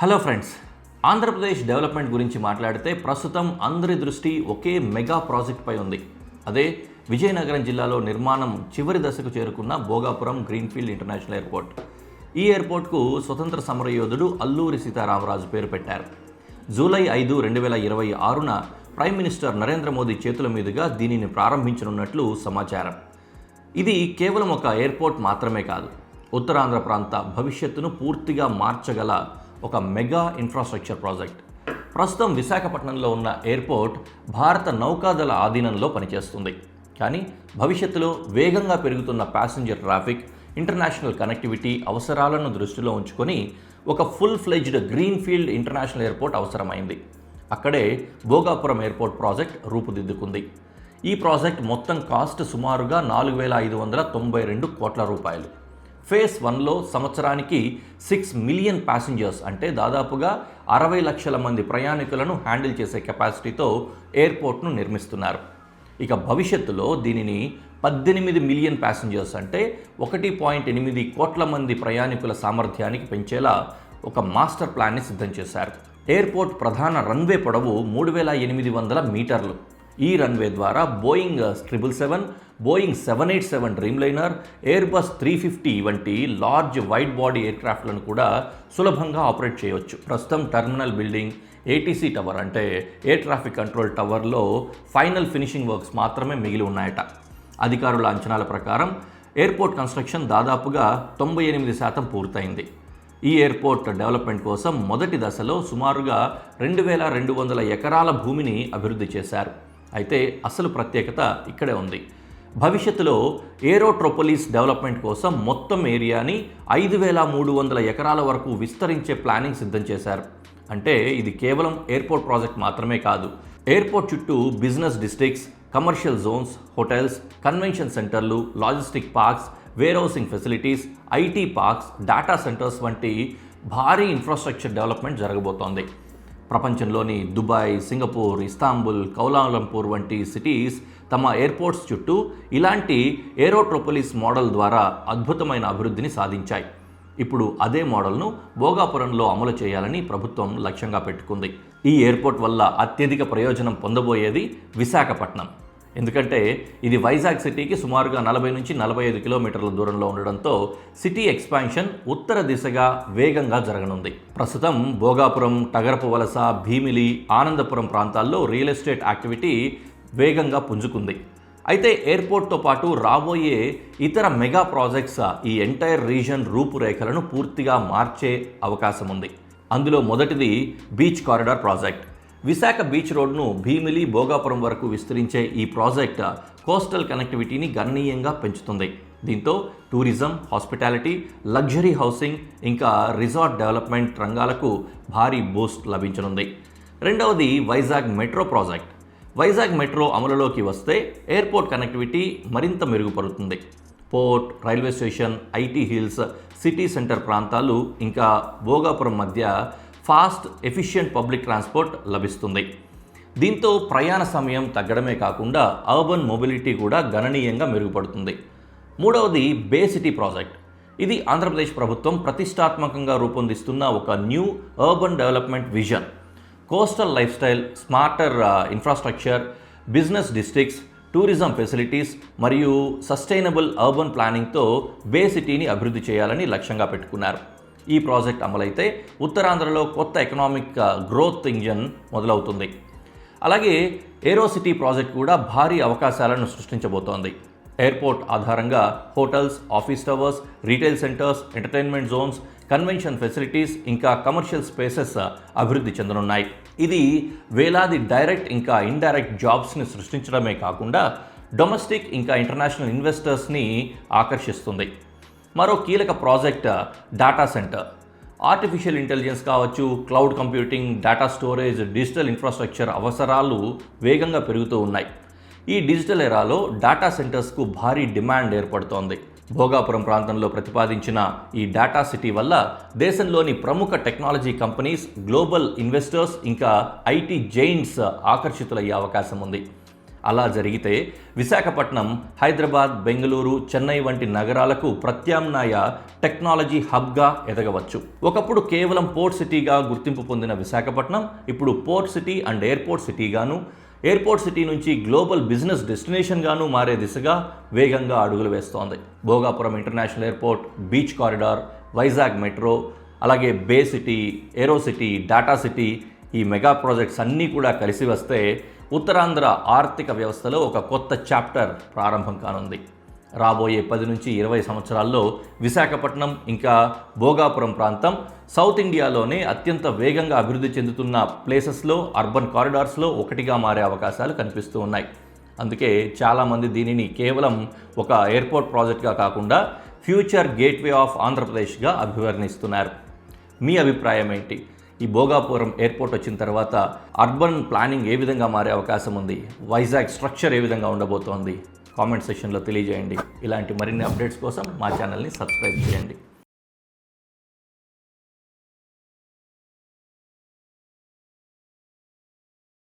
Hello friends, Andhra Pradesh development గురించి మాట్లాడితే ప్రస్తుతం అందరి దృష్టి ఒకే మెగా ప్రాజెక్ట్పై ఉంది. అదే విజయనగరం జిల్లాలో నిర్మాణం చివరి దశకు చేరుకున్న భోగాపురం గ్రీన్ఫీల్డ్ ఇంటర్నేషనల్ ఎయిర్పోర్ట్. ఈ ఎయిర్పోర్ట్కు స్వతంత్ర సమరయోధుడు అల్లూరి సీతారామరాజు పేరు పెట్టారు. జూలై 5, 2026న ప్రైమ్ మినిస్టర్ నరేంద్ర మోదీ చేతుల మీదుగా దీనిని ప్రారంభించనున్నట్లు సమాచారం. ఇది కేవలం ఒక ఎయిర్పోర్ట్ మాత్రమే కాదు, ఉత్తరాంధ్ర ప్రాంత భవిష్యత్తును పూర్తిగా మార్చగల ఒక మెగా ఇన్ఫ్రాస్ట్రక్చర్ ప్రాజెక్ట్. ప్రస్తుతం విశాఖపట్నంలో ఉన్న ఎయిర్పోర్ట్ భారత నౌకాదళ ఆధీనంలో పనిచేస్తుంది. కానీ భవిష్యత్తులో వేగంగా పెరుగుతున్న ప్యాసింజర్ ట్రాఫిక్, ఇంటర్నేషనల్ కనెక్టివిటీ అవసరాలను దృష్టిలో ఉంచుకొని ఒక full fledged greenfield international airport అవసరమైంది. అక్కడే భోగాపురం ఎయిర్పోర్ట్ ప్రాజెక్ట్ రూపుదిద్దుకుంది. ఈ ప్రాజెక్ట్ మొత్తం కాస్ట్ సుమారుగా 4,592 కోట్ల రూపాయలు. ఫేజ్ 1లో సంవత్సరానికి 6 మిలియన్ ప్యాసింజర్స్ అంటే దాదాపుగా 60 లక్షల మంది ప్రయాణికులను హ్యాండిల్ చేసే కెపాసిటీతో ఎయిర్పోర్ట్ను నిర్మిస్తున్నారు. ఇక భవిష్యత్తులో దీనిని 18 మిలియన్ ప్యాసింజర్స్ అంటే 1.8 కోట్ల మంది ప్రయాణికుల సామర్థ్యానికి పెంచేలా ఒక మాస్టర్ ప్లాన్ని సిద్ధం చేశారు. ఎయిర్పోర్ట్ ప్రధాన రన్వే పొడవు 3,800 మీటర్లు. ఈ రన్వే ద్వారా బోయింగ్ 777, బోయింగ్ 787 డ్రీమ్లైనర్, ఎయిర్బస్ 350 వంటి లార్జ్ వైడ్ బాడీ ఎయిర్క్రాఫ్ట్లను కూడా సులభంగా ఆపరేట్ చేయవచ్చు. ప్రస్తుతం టెర్మినల్ బిల్డింగ్, ఏటీసీ టవర్ అంటే ఎయిర్ ట్రాఫిక్ కంట్రోల్ టవర్లో ఫైనల్ ఫినిషింగ్ వర్క్స్ మాత్రమే మిగిలి ఉన్నాయట. అధికారుల అంచనాల ప్రకారం ఎయిర్పోర్ట్ కన్స్ట్రక్షన్ దాదాపుగా 98% పూర్తయింది. ఈ ఎయిర్పోర్ట్ డెవలప్మెంట్ కోసం మొదటి దశలో సుమారుగా 2,200 ఎకరాల భూమిని అభివృద్ధి చేశారు. అయితే అసలు ప్రత్యేకత ఇక్కడే ఉంది. భవిష్యత్తులో ఏరోట్రోపోలిస్ డెవలప్మెంట్ కోసం మొత్తం ఏరియాని 5,300 ఎకరాల వరకు విస్తరించే ప్లానింగ్ సిద్ధం చేశారు. అంటే ఇది కేవలం ఎయిర్పోర్ట్ ప్రాజెక్ట్ మాత్రమే కాదు. ఎయిర్పోర్ట్ చుట్టూ business districts, commercial zones, hotels, convention సెంటర్లు, logistic parks, warehousing facilities, IT parks, data centres వంటి భారీ ఇన్ఫ్రాస్ట్రక్చర్ డెవలప్మెంట్ జరగబోతోంది. ప్రపంచంలోని దుబాయ్, సింగపూర్, ఇస్తాంబుల్, కౌలాలంపూర్ వంటి సిటీస్ తమ ఎయిర్పోర్ట్స్ చుట్టూ ఇలాంటి ఏరోట్రోపోలిస్ మోడల్ ద్వారా అద్భుతమైన అభివృద్ధిని సాధించాయి. ఇప్పుడు అదే మోడల్ను భోగాపురంలో అమలు చేయాలని ప్రభుత్వం లక్ష్యంగా పెట్టుకుంది. ఈ ఎయిర్పోర్ట్ వల్ల అత్యధిక ప్రయోజనం పొందబోయేది విశాఖపట్నం. ఎందుకంటే ఇది వైజాగ్ సిటీకి సుమారుగా 40 నుంచి 45 కిలోమీటర్ల దూరంలో ఉండడంతో సిటీ ఎక్స్పాన్షన్ ఉత్తర దిశగా వేగంగా జరగనుంది. ప్రస్తుతం భోగాపురం, టగరపు వలస, భీమిలి, ఆనందపురం ప్రాంతాల్లో రియల్ ఎస్టేట్ యాక్టివిటీ వేగంగా పుంజుకుంది. అయితే ఎయిర్పోర్ట్తో పాటు రాబోయే ఇతర మెగా ప్రాజెక్ట్స్ ఈ ఎంటైర్ రీజన్ రూపురేఖలను పూర్తిగా మార్చే అవకాశం ఉంది. అందులో మొదటిది beach corridor project. Visakha beach రోడ్ను భీమిలి, భోగాపురం వరకు విస్తరించే ఈ ప్రాజెక్ట్ కోస్టల్ కనెక్టివిటీని గణనీయంగా పెంచుతుంది. దీంతో టూరిజం, హాస్పిటాలిటీ, లగ్జరీ హౌసింగ్ ఇంకా రిసార్ట్ డెవలప్మెంట్ రంగాలకు భారీ బూస్ట్ లభించనుంది. రెండవది Vizag metro project. Vizag metro అమలులోకి వస్తే ఎయిర్పోర్ట్ కనెక్టివిటీ మరింత మెరుగుపడుతుంది. Port, railway station, IT hills, city centre ప్రాంతాలు ఇంకా భోగాపురం మధ్య ఫాస్ట్, ఎఫిషియెంట్ పబ్లిక్ ట్రాన్స్పోర్ట్ లభిస్తుంది. దీంతో ప్రయాణ సమయం తగ్గడమే కాకుండా అర్బన్ మొబిలిటీ కూడా గణనీయంగా మెరుగుపడుతుంది. మూడవది బే సిటీ ప్రాజెక్ట్. ఇది ఆంధ్రప్రదేశ్ ప్రభుత్వం ప్రతిష్టాత్మకంగా రూపొందిస్తున్న ఒక new urban development vision. Coastal life style, smarter infrastructure, business districts, tourism facilities మరియు సస్టైనబుల్ అర్బన్ ప్లానింగ్తో బే సిటీని అభివృద్ధి చేయాలని లక్ష్యంగా పెట్టుకున్నారు. ఈ ప్రాజెక్ట్ అమలైతే ఉత్తరాంధ్రలో కొత్త ఎకనామిక్ గ్రోత్ ఇంజన్ మొదలవుతుంది. అలాగే ఏరో సిటీ ప్రాజెక్ట్ కూడా భారీ అవకాశాలను సృష్టించబోతోంది. ఎయిర్పోర్ట్ ఆధారంగా hotels, office towers, retail centres, entertainment Jones, convention facilities ఇంకా కమర్షియల్ స్పేసెస్ అభివృద్ధి చెందనున్నాయి. ఇది వేలాది డైరెక్ట్ ఇంకా ఇండైరెక్ట్ జాబ్స్ని సృష్టించడమే కాకుండా డొమెస్టిక్ ఇంకా ఇంటర్నేషనల్ ఇన్వెస్టర్స్ని ఆకర్షిస్తుంది. మరో కీలక project data centre. Artificial intelligence కావచ్చు, cloud computing, data storage, digital infrastructure అవసరాలు వేగంగా పెరుగుతూ ఉన్నాయి. ఈ డిజిటల్ ఎరాలో డేటా సెంటర్స్కు భారీ డిమాండ్ ఏర్పడుతోంది. భోగాపురం ప్రాంతంలో ప్రతిపాదించిన ఈ డేటా సిటీ వల్ల దేశంలోని ప్రముఖ టెక్నాలజీ కంపెనీస్, గ్లోబల్ ఇన్వెస్టర్స్ ఇంకా ఐటీ జైంట్స్ ఆకర్షితులయ్యే అవకాశం ఉంది. అలా జరిగితే విశాఖపట్నం హైదరాబాద్, బెంగళూరు, చెన్నై వంటి నగరాలకు ప్రత్యామ్నాయ టెక్నాలజీ హబ్గా ఎదగవచ్చు. ఒకప్పుడు కేవలం పోర్ట్ సిటీగా గుర్తింపు పొందిన విశాఖపట్నం ఇప్పుడు పోర్ట్ సిటీ అండ్ ఎయిర్పోర్ట్ సిటీగాను, ఎయిర్పోర్ట్ సిటీ నుంచి గ్లోబల్ బిజినెస్ డెస్టినేషన్గాను మారే దిశగా వేగంగా అడుగులు వేస్తోంది. Bhogapuram international airport, beach corridor, Vizag metro, అలాగే bay city, aero city, data city, ఈ మెగా ప్రాజెక్ట్స్ అన్నీ కూడా కలిసి వస్తే ఉత్తరాంధ్ర ఆర్థిక వ్యవస్థలో ఒక కొత్త చాప్టర్ ప్రారంభం కానుంది. రాబోయే 10 నుంచి 20 సంవత్సరాల్లో విశాఖపట్నం ఇంకా భోగాపురం ప్రాంతం సౌత్ ఇండియాలోనే అత్యంత వేగంగా అభివృద్ధి చెందుతున్న ప్లేసెస్లో, అర్బన్ కారిడార్స్లో ఒకటిగా మారే అవకాశాలు కనిపిస్తూ ఉన్నాయి. అందుకే చాలామంది దీనిని కేవలం ఒక ఎయిర్పోర్ట్ ప్రాజెక్ట్గా కాకుండా ఫ్యూచర్ గేట్వే ఆఫ్ ఆంధ్రప్రదేశ్గా అభివర్ణిస్తున్నారు. మీ అభిప్రాయం ఏంటి? ఈ భోగాపురం ఎయిర్పోర్ట్ వచ్చిన తర్వాత అర్బన్ ప్లానింగ్ ఏ విధంగా మారే అవకాశం ఉంది? వైజాగ్ స్ట్రక్చర్ ఏ విధంగా ఉండబోతోంది? కామెంట్ సెక్షన్లో తెలియజేయండి. ఇలాంటి మరిన్ని అప్డేట్స్ కోసం మా ఛానల్ని సబ్స్క్రైబ్ చేయండి.